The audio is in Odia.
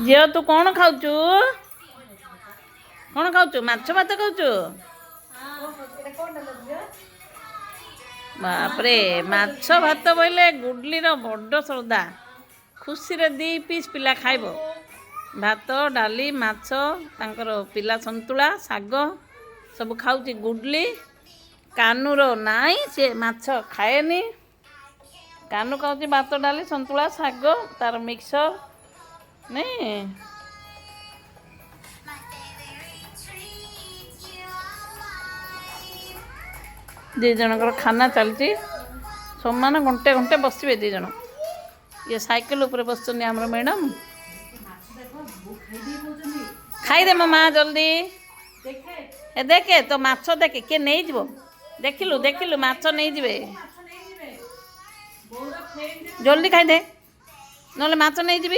ଝିଅ ତୁ କ'ଣ ଖାଉଛୁ? କ'ଣ ଖାଉଛୁ? ମାଛ ଭାତ ଖାଉଛୁ? ବାପରେ ମାଛ ଭାତ ବୋଇଲେ ଗୁଡଲିର ବଡ଼ ଶ୍ରଦ୍ଧା। ଖୁସିରେ 2 ପିସ୍ ପିଲା ଖାଇବ। ଭାତ ଡାଲି ମାଛ ତାଙ୍କର ପିଲା ସନ୍ତୁଳା ଶାଗ ସବୁ ଖାଉଛି ଗୁଡଲି। କାନୁର ନାଇଁ ସେ ମାଛ ଖାଏନି। କାନୁ ଖାଉଛି ଭାତ ଡାଲି ସନ୍ତୁଳା ଶାଗ ତାର ମିକ୍ସର ନାଇଁ। ଦି ଜଣଙ୍କର ଖାନା ଚାଲିଛି। ସମାନ ଘଣ୍ଟେ ଘଣ୍ଟେ ବସିବେ 2 ଜଣ। ଇଏ ସାଇକେଲ ଉପରେ ବସିଛନ୍ତି ଆମର ମ୍ୟାଡ଼ାମ୍। ଖାଇଦେ ମୋ ମା ଜଲ୍ଦି। ଏ ଦେଖେ ତ ମାଛ ଦେଖେ କିଏ ନେଇଯିବ। ଦେଖିଲୁ ଦେଖିଲୁ ମାଛ ନେଇଯିବେ। ଜଲ୍ଦି ଖାଇଦେ ନହେଲେ ମାଛ ନେଇଯିବି।